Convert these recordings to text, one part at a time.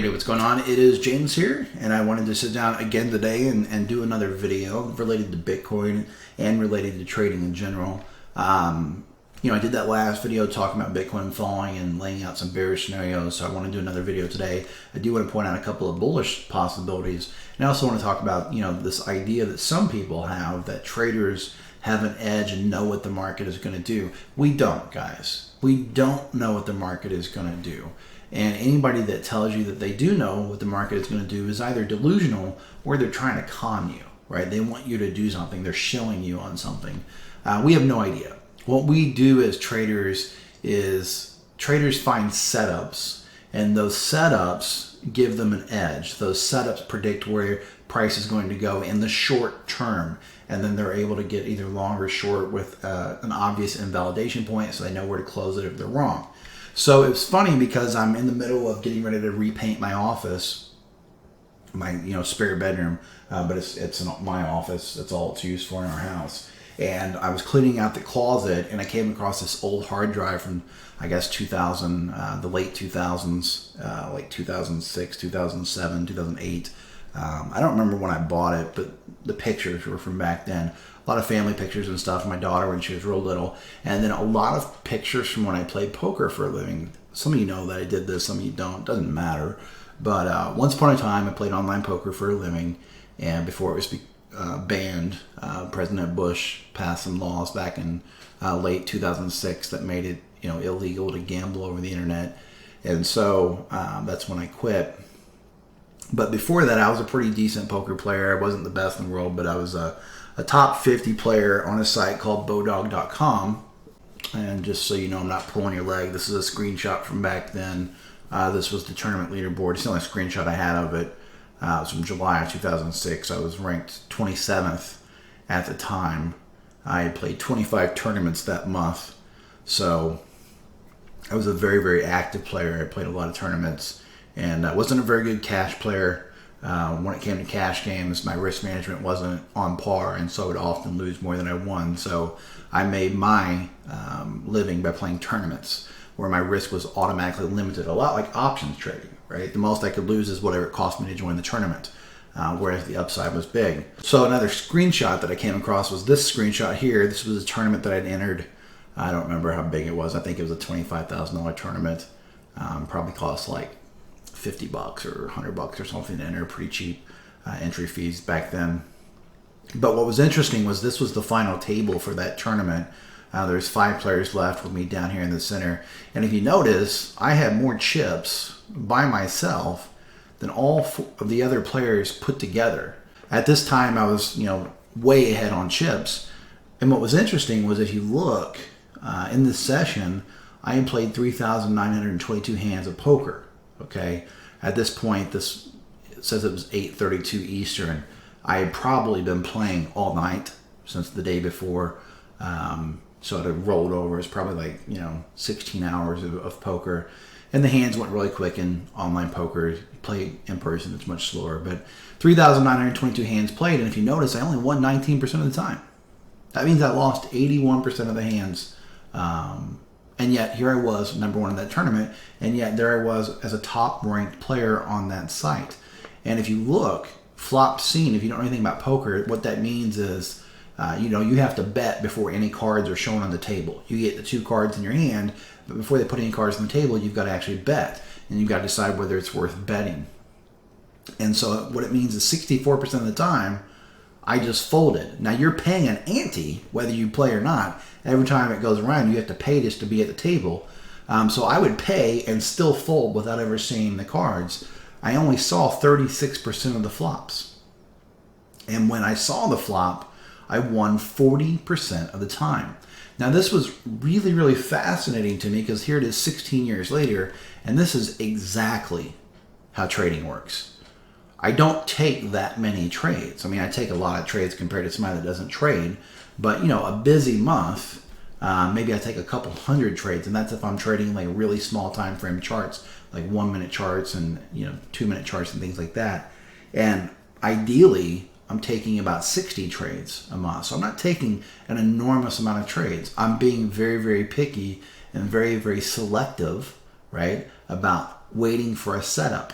Hey, what's going on? It is James here, and I wanted to sit down again today and do another video related to Bitcoin and related to trading in general. I did that last video talking about Bitcoin falling and laying out some bearish scenarios, so I want to do another video today. I do want to point out a couple of bullish possibilities, and I also want to talk about, this idea that some people have that traders have an edge and know what the market is going to do. We don't, guys. We don't know what the market is going to do. And anybody that tells you that they do know what the market is going to do is either delusional or they're trying to con you, right? They want you to do something. They're shilling you on something. We have no idea. What we do as traders is traders find setups, and those setups give them an edge. Those setups predict where price is going to go in the short term, and then they're able to get either long or short with an obvious invalidation point, so they know where to close it if they're wrong. So it's funny because I'm in the middle of getting ready to repaint my office, my spare bedroom, but it's not my office. That's all it's used for in our house. And I was cleaning out the closet, and I came across this old hard drive from, I guess, 2000, the late 2000s, like 2006, 2007, 2008. I don't remember when I bought it, but the pictures were from back then. A lot of family pictures and stuff. My daughter when she was real little. And then a lot of pictures from when I played poker for a living. Some of you know that I did this, some of you don't. Doesn't matter. But once upon a time, I played online poker for a living. And before it was banned, President Bush passed some laws back in late 2006 that made it illegal to gamble over the internet. And so that's when I quit. But before that, I was a pretty decent poker player. I wasn't the best in the world, but I was a top 50 player on a site called Bodog.com. And just so you know, I'm not pulling your leg. This is a screenshot from back then. This was the tournament leaderboard. It's the only screenshot I had of it. It was from July of 2006. I was ranked 27th at the time. I had played 25 tournaments that month. So I was a very, very active player. I played a lot of tournaments. And I wasn't a very good cash player. When it came to cash games, my risk management wasn't on par, and so I would often lose more than I won. So I made my living by playing tournaments where my risk was automatically limited, a lot like options trading, right? The most I could lose is whatever it cost me to join the tournament, whereas the upside was big. So another screenshot that I came across was this screenshot here. This was a tournament that I'd entered. I don't remember how big it was. I think it was a $25,000 tournament. Probably cost like $50 or $100 or something to enter. Pretty cheap entry fees back then. But what was interesting was this was the final table for that tournament. There's 5 players left with me down here in the center. And if you notice, I had more chips by myself than all of the other players put together. At this time, I was way ahead on chips. And what was interesting was if you look in this session, I had played 3,922 hands of poker. Okay, at this point, it says it was 8:32 Eastern. I had probably been playing all night since the day before, so it had rolled over. It's probably like 16 hours of poker, and the hands went really quick in online poker. You play in person, it's much slower. But 3,922 hands played, and if you notice, I only won 19% of the time. That means I lost 81% of the hands. And yet here I was, number one in that tournament, and yet there I was as a top-ranked player on that site. And if you look, flop scene, if you don't know anything about poker, what that means is, you have to bet before any cards are shown on the table. You get the 2 cards in your hand, but before they put any cards on the table, you've got to actually bet, and you've got to decide whether it's worth betting. And so what it means is 64% of the time, I just folded. Now you're paying an ante, whether you play or not. Every time it goes around, you have to pay just to be at the table. So I would pay and still fold without ever seeing the cards. I only saw 36% of the flops. And when I saw the flop, I won 40% of the time. Now this was really, really fascinating to me because here it is 16 years later, and this is exactly how trading works. I don't take that many trades. I mean, I take a lot of trades compared to somebody that doesn't trade. But, a busy month, maybe I take a couple hundred trades. And that's if I'm trading like really small time frame charts, like 1-minute charts and, 2-minute charts and things like that. And ideally, I'm taking about 60 trades a month. So I'm not taking an enormous amount of trades. I'm being very, very picky and very, very selective, right, about waiting for a setup.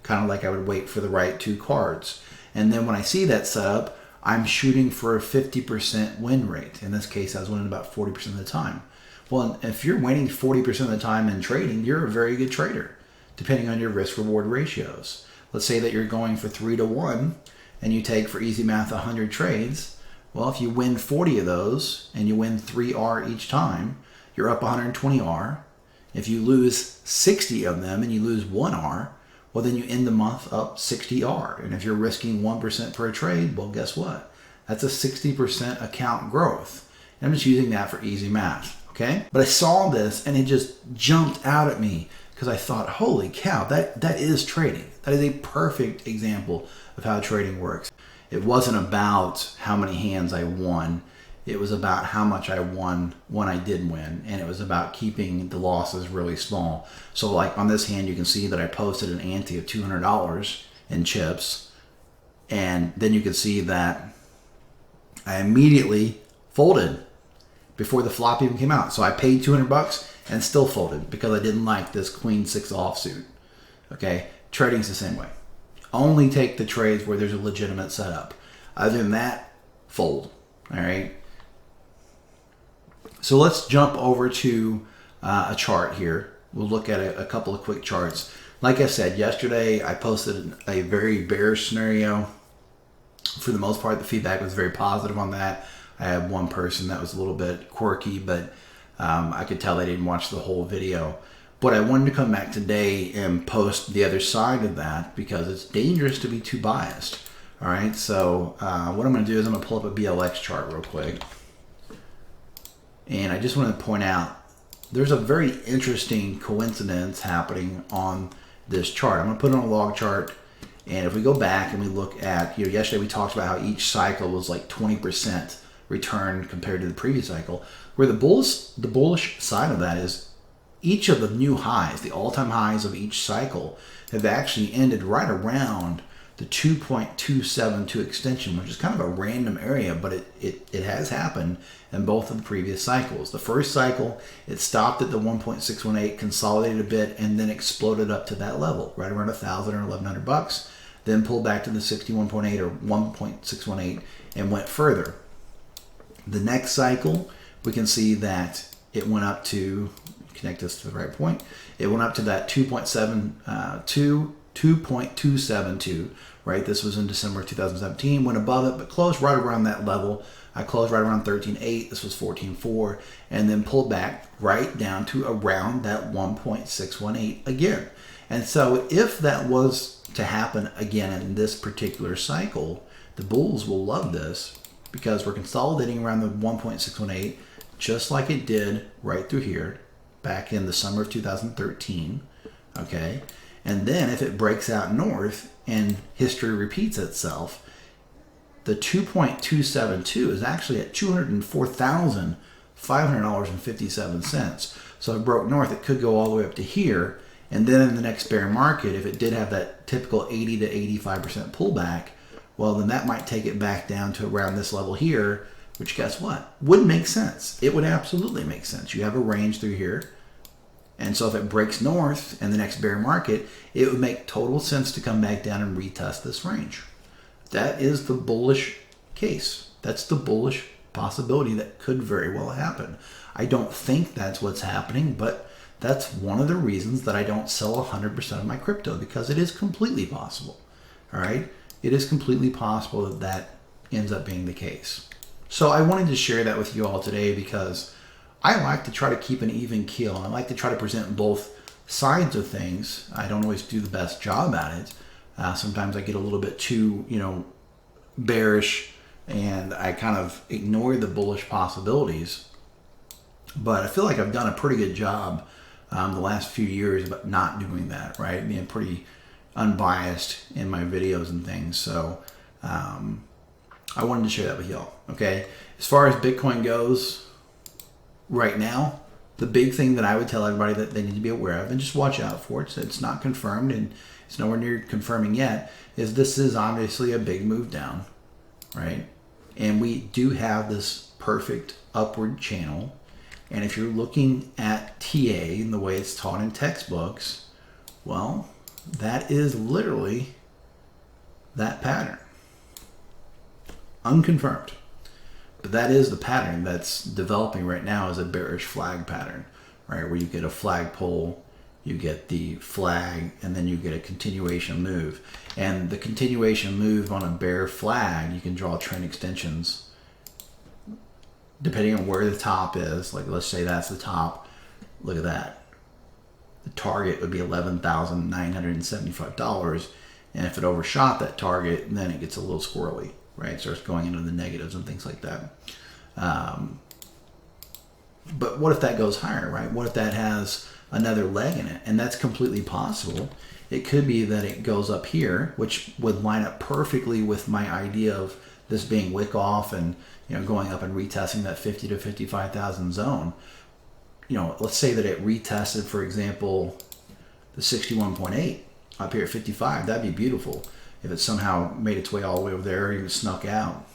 kind of like I would wait for the right 2 cards. And then when I see that setup, I'm shooting for a 50% win rate. In this case, I was winning about 40% of the time. Well, if you're winning 40% of the time in trading, you're a very good trader, depending on your risk-reward ratios. Let's say that you're going for 3-to-1, and you take, for easy math, 100 trades. Well, if you win 40 of those, and you win 3R each time, you're up 120R. If you lose 60 of them, and you lose 1R, well, then you end the month up 60R. And if you're risking 1% per trade, well, guess what? That's a 60% account growth. And I'm just using that for easy math, okay? But I saw this, and it just jumped out at me because I thought, holy cow, that is trading. That is a perfect example of how trading works. It wasn't about how many hands I won. It was about how much I won when I did win, and it was about keeping the losses really small. So like on this hand, you can see that I posted an ante of $200 in chips, and then you can see that I immediately folded before the flop even came out. So I paid $200 and still folded because I didn't like this queen 6 offsuit. Okay, trading's the same way. Only take the trades where there's a legitimate setup. Other than that, fold. All right. So let's jump over to a chart here. We'll look at a couple of quick charts. Like I said, yesterday I posted a very bearish scenario. For the most part, the feedback was very positive on that. I had one person that was a little bit quirky, but I could tell they didn't watch the whole video. But I wanted to come back today and post the other side of that because it's dangerous to be too biased. All right, so what I'm going to do is I'm going to pull up a BLX chart real quick. And I just want to point out there's a very interesting coincidence happening on this chart. I'm going to put it on a log chart. And if we go back and we look at, yesterday we talked about how each cycle was like 20% return compared to the previous cycle. Where the bullish side of that is each of the new highs, the all-time highs of each cycle, have actually ended right around the 2.272 extension, which is kind of a random area, but it has happened in both of the previous cycles. The first cycle, it stopped at the 1.618, consolidated a bit, and then exploded up to that level, right around $1,000 or $1,100, then pulled back to the 61.8 or 1.618 and went further. The next cycle, we can see that it went up to, connect this to the right point, it went up to that 2.272, right? This was in December 2017, went above it, but closed right around that level. I closed right around 13.8, this was 14.4, and then pulled back right down to around that 1.618 again. And so if that was to happen again in this particular cycle, the bulls will love this because we're consolidating around the 1.618 just like it did right through here back in the summer of 2013, okay? And then if it breaks out north and history repeats itself, the 2.272 is actually at $204,500.57. So if it broke north, it could go all the way up to here. And then in the next bear market, if it did have that typical 80 to 85% pullback, well, then that might take it back down to around this level here, which guess what? Would make sense. It would absolutely make sense. You have a range through here. And so if it breaks north in the next bear market, it would make total sense to come back down and retest this range. That is the bullish case. That's the bullish possibility that could very well happen. I don't think that's what's happening, but that's one of the reasons that I don't sell 100% of my crypto, because it is completely possible. All right? It is completely possible that that ends up being the case. So I wanted to share that with you all today because I like to try to keep an even keel. I like to try to present both sides of things. I don't always do the best job at it. Sometimes I get a little bit too, bearish, and I kind of ignore the bullish possibilities. But I feel like I've done a pretty good job the last few years about not doing that, right? Being pretty unbiased in my videos and things. So I wanted to share that with y'all, okay? As far as Bitcoin goes, right now, the big thing that I would tell everybody that they need to be aware of, and just watch out for it, so it's not confirmed and it's nowhere near confirming yet, is this is obviously a big move down, right? And we do have this perfect upward channel. And if you're looking at TA and the way it's taught in textbooks, well, that is literally that pattern. Unconfirmed. But that is the pattern that's developing right now as a bearish flag pattern, right? Where you get a flagpole, you get the flag, and then you get a continuation move. And the continuation move on a bear flag, you can draw trend extensions depending on where the top is. Like, let's say that's the top. Look at that. The target would be $11,975. And if it overshot that target, then it gets a little squirrely, right? It starts going into the negatives and things like that. But what if that goes higher, right? What if that has another leg in it? And that's completely possible. It could be that it goes up here, which would line up perfectly with my idea of this being wick off and, you know, going up and retesting that 50 to 55,000 zone. You know, let's say that it retested, for example, the 61.8 up here at 55. That'd be beautiful if it somehow made its way all the way over there or even snuck out.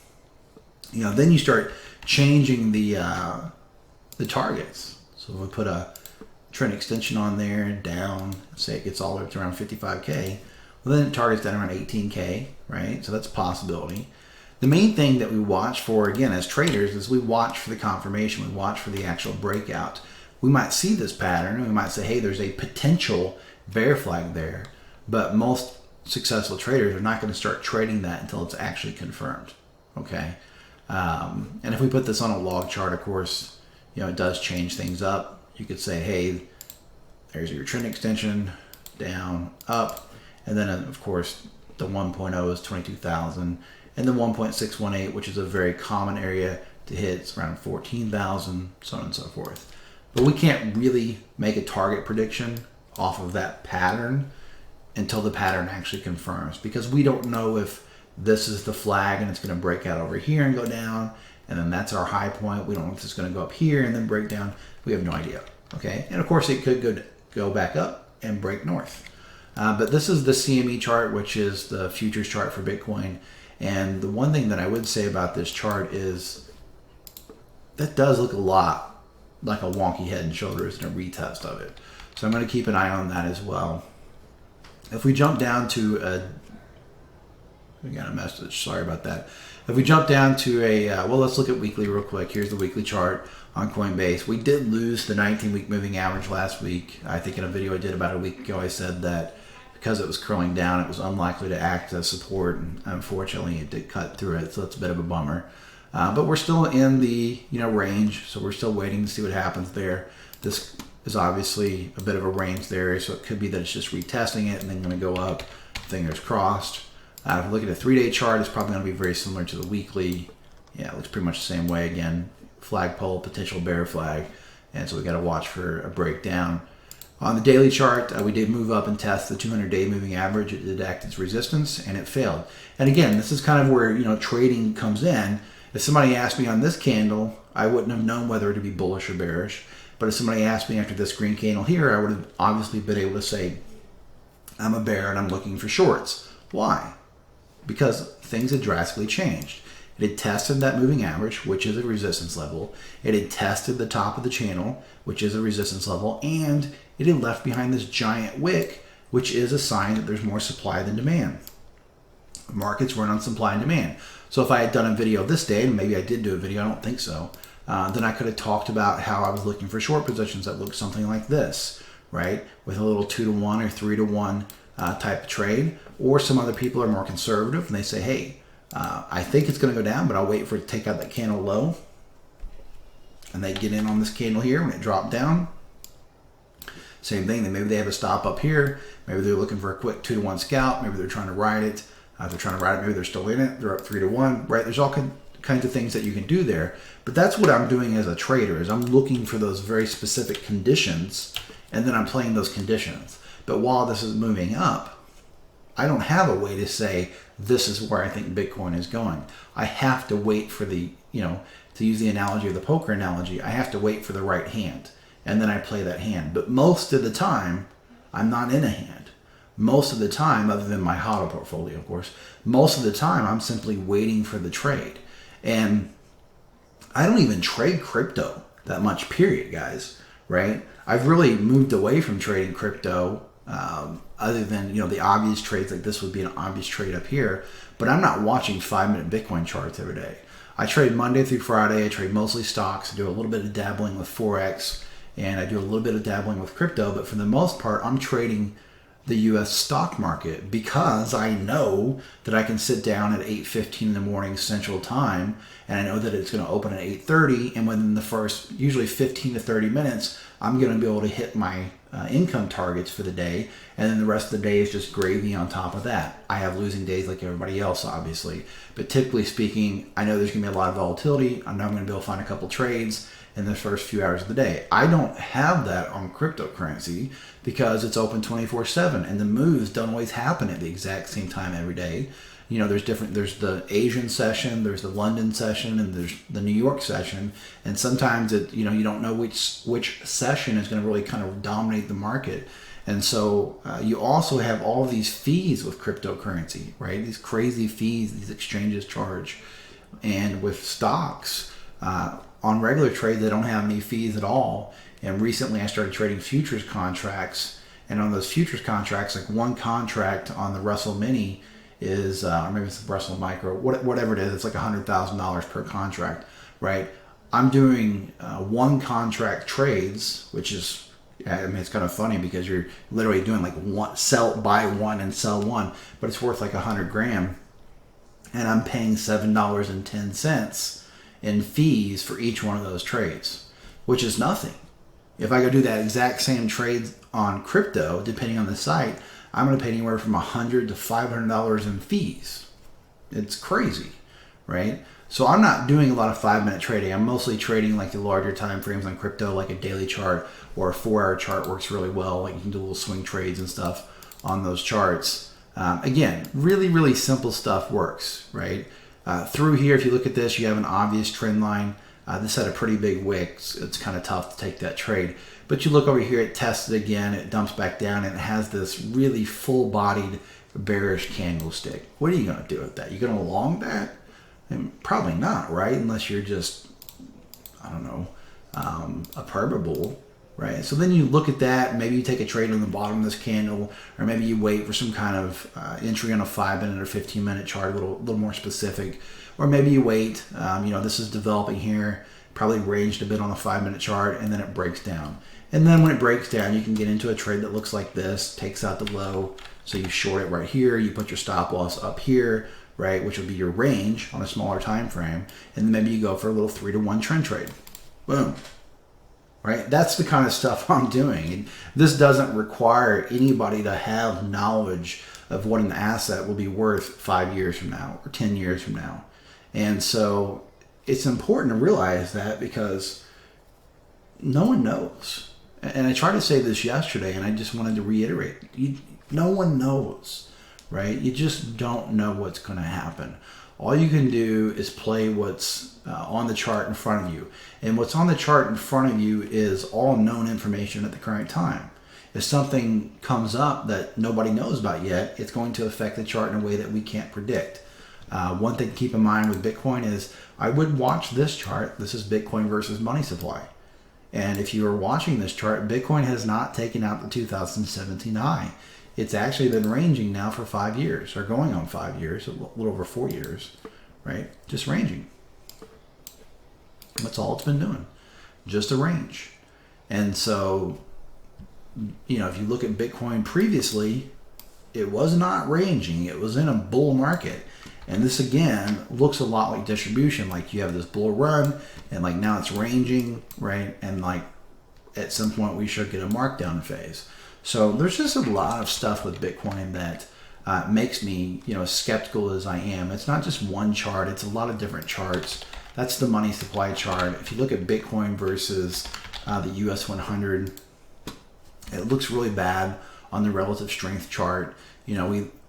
You know, then you start changing the targets. So if we put a trend extension on there, down, say it gets all the way up to around 55K, well, then it targets down around 18K, right? So that's a possibility. The main thing that we watch for, again, as traders, is we watch for the confirmation. We watch for the actual breakout. We might see this pattern, and we might say, hey, there's a potential bear flag there. But most successful traders are not going to start trading that until it's actually confirmed, okay? And if we put this on a log chart, of course, you know, it does change things up. You could say, hey, there's your trend extension, down, up, and then, of course, the 1.0 is 22,000, and the 1.618, which is a very common area to hit, it's around 14,000, so on and so forth. But we can't really make a target prediction off of that pattern until the pattern actually confirms, because we don't know if this is the flag and it's going to break out over here and go down, and then that's our high point. We don't know if it's going to go up here and then break down. We have no idea, okay? And of course, it could go back up and break north. But this is the CME chart, which is the futures chart for Bitcoin. And the one thing that I would say about this chart is that does look a lot like a wonky head and shoulders and a retest of it. So I'm going to keep an eye on that as well. If we jump down to we got a message, sorry about that. If we jump down to well, let's look at weekly real quick. Here's the weekly chart on Coinbase. We did lose the 19-week moving average last week. I think in a video I did about a week ago, I said that because it was curling down, it was unlikely to act as support, and unfortunately it did cut through it, so it's a bit of a bummer. But we're still in the range, so we're still waiting to see what happens there. This is obviously a bit of a range there, so it could be that it's just retesting it and then going to go up. Fingers crossed. If we look at a 3-day chart, it's probably going to be very similar to the weekly. Yeah, it looks pretty much the same way again. Flagpole, potential bear flag, and so we got to watch for a breakdown. On the daily chart, we did move up and test the 200-day moving average. It did act as resistance, and it failed. And again, this is kind of where trading comes in. If somebody asked me on this candle, I wouldn't have known whether to be bullish or bearish. But if somebody asked me after this green candle here, I would have obviously been able to say, I'm a bear and I'm looking for shorts. Why? Because things had drastically changed. It had tested that moving average, which is a resistance level. It had tested the top of the channel, which is a resistance level. And it had left behind this giant wick, which is a sign that there's more supply than demand. Markets run on supply and demand. So if I had done a video this day, and maybe I did do a video, I don't think so, then I could have talked about how I was looking for short positions that looked something like this, right? With a little 2-to-1 or 3-to-1 type of trade. Or some other people are more conservative and they say, hey, I think it's going to go down, but I'll wait for it to take out that candle low. And they get in on this candle here when it dropped down. Same thing, maybe they have a stop up here. Maybe they're looking for a quick 2-to-1 scalp. Maybe they're trying to ride it. If they're trying to ride it, maybe they're still in it. They're up 3-to-1, right? There's all kinds of things that you can do there. But that's what I'm doing as a trader, is I'm looking for those very specific conditions, and then I'm playing those conditions. But while this is moving up, I don't have a way to say, this is where I think Bitcoin is going. I have to wait for the, to use the analogy of the poker analogy, I have to wait for the right hand. And then I play that hand. But most of the time, I'm not in a hand. Most of the time, other than my HODL portfolio, of course, most of the time I'm simply waiting for the trade. And I don't even trade crypto that much, period, guys, right? I've really moved away from trading crypto. other than, the obvious trades, like this would be an obvious trade up here, but I'm not watching 5-minute Bitcoin charts every day. I trade Monday through Friday. I trade mostly stocks. I do a little bit of dabbling with Forex, and I do a little bit of dabbling with crypto, but for the most part, I'm trading the U.S. stock market because I know that I can sit down at 8:15 in the morning Central Time, and I know that it's going to open at 8:30, and within the first usually 15 to 30 minutes, I'm going to be able to hit my income targets for the day, and then the rest of the day is just gravy on top of that. I have losing days like everybody else, obviously, but typically speaking, I know there's going to be a lot of volatility. I know I'm going to be able to find a couple trades in the first few hours of the day. I don't have that on cryptocurrency because it's open 24/7, and the moves don't always happen at the exact same time every day. There's the Asian session, there's the London session, and there's the New York session, and sometimes you don't know which session is going to really kind of dominate the market. And so you also have all these fees with cryptocurrency, right? These crazy fees these exchanges charge. And with stocks, on regular trade, they don't have any fees at all. And recently I started trading futures contracts, and on those futures contracts, like one contract on the Russell Mini is, or maybe it's the Russell Micro, whatever it is, it's like $100,000 per contract, right? I'm doing one contract trades, which is, it's kind of funny because you're literally doing like buy one and sell one, but it's worth like 100 grand, and I'm paying $7.10 in fees for each one of those trades, which is nothing. If I go do that exact same trade on crypto, depending on the site, I'm going to pay anywhere from $100 to $500 in fees. It's crazy, right? So I'm not doing a lot of 5-minute trading. I'm mostly trading like the larger time frames on crypto, like a daily chart or a 4-hour chart works really well. Like you can do little swing trades and stuff on those charts. Again, really, really simple stuff works, right? Through here, if you look at this, you have an obvious trend line. This had a pretty big wick. It's kind of tough to take that trade. But you look over here, it tests it again, it dumps back down, and it has this really full-bodied bearish candlestick. What are you going to do with that? You going to long that? And probably not, right? Unless you're just, I don't know, a purple bull, right? So then you look at that, maybe you take a trade on the bottom of this candle, or maybe you wait for some kind of entry on a 5-minute or 15-minute chart, a little more specific. Or maybe you wait, this is developing here, probably ranged a bit on a 5-minute chart, and then it breaks down. And then when it breaks down, you can get into a trade that looks like this, takes out the low, so you short it right here, you put your stop loss up here, right, which would be your range on a smaller time frame, and then maybe you go for a little 3-to-1 trend trade. Boom. Right? That's the kind of stuff I'm doing. And this doesn't require anybody to have knowledge of what an asset will be worth 5 years from now or 10 years from now. And so it's important to realize that because no one knows. And I tried to say this yesterday, and I just wanted to reiterate. No one knows, right? You just don't know what's going to happen. All you can do is play what's on the chart in front of you. And what's on the chart in front of you is all known information at the current time. If something comes up that nobody knows about yet, it's going to affect the chart in a way that we can't predict. One thing to keep in mind with Bitcoin is I would watch this chart. This is Bitcoin versus money supply. And if you are watching this chart, Bitcoin has not taken out the 2017 high. It's actually been ranging now for 5 years, or going on 5 years, a little over 4 years, right? Just ranging. That's all it's been doing, just a range. And so, if you look at Bitcoin previously, it was not ranging. It was in a bull market. And this, again, looks a lot like distribution. Like you have this bull run, and like now it's ranging, right? And like at some point we should get a markdown phase. So there's just a lot of stuff with Bitcoin that makes me, as skeptical as I am. It's not just one chart. It's a lot of different charts. That's the money supply chart. If you look at Bitcoin versus the US 100, it looks really bad on the relative strength chart. We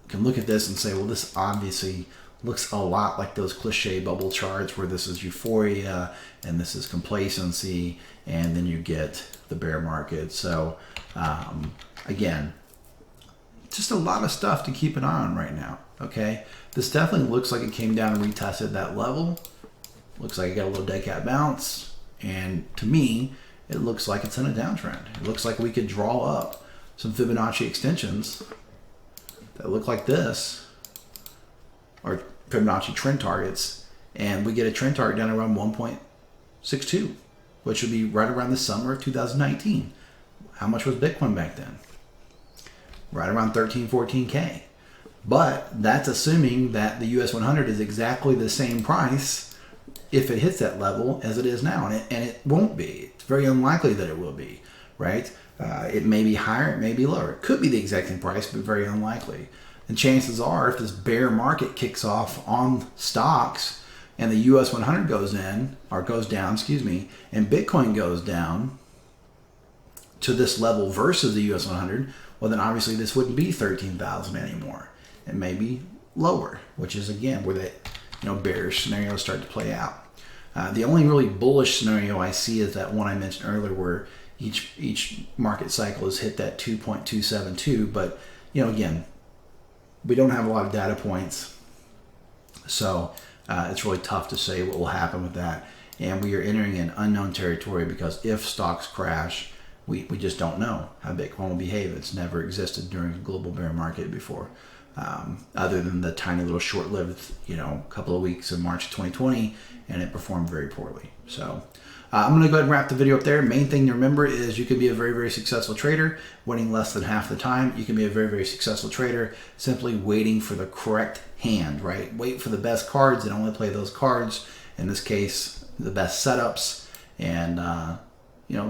can look at this and say, well, this obviously looks a lot like those cliche bubble charts where this is euphoria and this is complacency, and then you get the bear market. So again, just a lot of stuff to keep an eye on right now. Okay, this definitely looks like it came down and retested that level. Looks like it got a little dead cat bounce, and to me it looks like it's in a downtrend. It looks like we could draw up some Fibonacci extensions that look like this are Fibonacci trend targets, and we get a trend target down around 1.62, which would be right around the summer of 2019. How much was Bitcoin back then? Right around 13, 14K. But that's assuming that the US 100 is exactly the same price if it hits that level as it is now. And it won't be. It's very unlikely that it will be, right? It may be higher, it may be lower. It could be the exact same price, but very unlikely. And chances are, if this bear market kicks off on stocks and the US 100 goes down, and Bitcoin goes down to this level versus the US 100, well, then obviously this wouldn't be 13,000 anymore. It may be lower, which is again where that bearish scenarios start to play out. The only really bullish scenario I see is that one I mentioned earlier, where each market cycle has hit that 2.272. But again, we don't have a lot of data points, so it's really tough to say what will happen with that. And we are entering an unknown territory, because if stocks crash, we just don't know how Bitcoin will behave. It's never existed during a global bear market before, other than the tiny little short-lived couple of weeks in March of 2020, and it performed very poorly. So I'm going to go ahead and wrap the video up there. Main thing to remember is you can be a very, very successful trader winning less than half the time. You can be a very, very successful trader simply waiting for the correct hand, right? Wait for the best cards and only play those cards. In this case, the best setups, and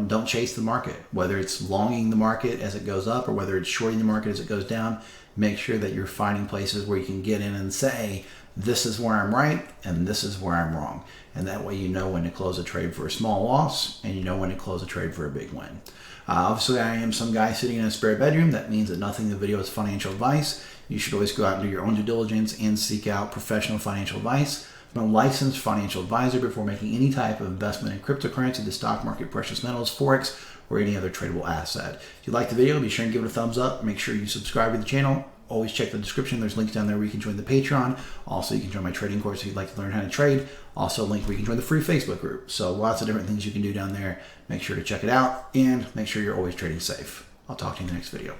don't chase the market. Whether it's longing the market as it goes up or whether it's shorting the market as it goes down, make sure that you're finding places where you can get in and say, this is where I'm right and this is where I'm wrong. And that way you know when to close a trade for a small loss, and you know when to close a trade for a big win. Obviously, I am some guy sitting in a spare bedroom. That means that nothing in the video is financial advice. You should always go out and do your own due diligence and seek out professional financial advice from a licensed financial advisor before making any type of investment in cryptocurrency, the stock market, precious metals, forex, or any other tradable asset. If you like the video, be sure and give it a thumbs up. Make sure you subscribe to the channel. Always check the description. There's links down there where you can join the Patreon. Also, you can join my trading course if you'd like to learn how to trade. Also, a link where you can join the free Facebook group. So lots of different things you can do down there. Make sure to check it out, and make sure you're always trading safe. I'll talk to you in the next video.